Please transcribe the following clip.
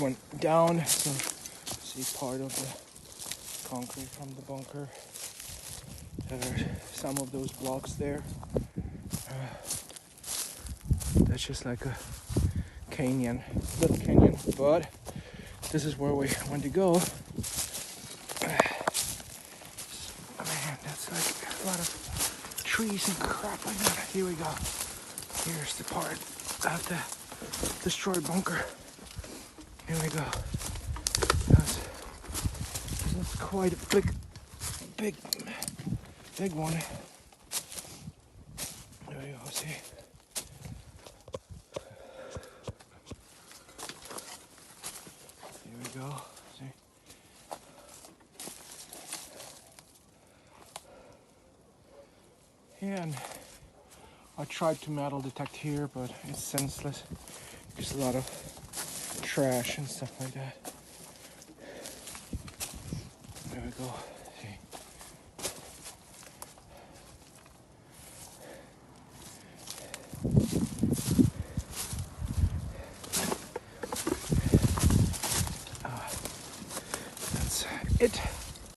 Went down, so see part of the concrete from the bunker. There are some of those blocks there. That's just like a canyon, little canyon, but this is where we want to go. Man, that's like a lot of trees and crap like that. Here we go. Here's the part of the destroyed bunker. Here we go. That's quite a big one. There we go, see? Here we go, see? And I tried to metal detect here, but it's senseless. There's a lot of trash and stuff like that. There we go. See. That's it.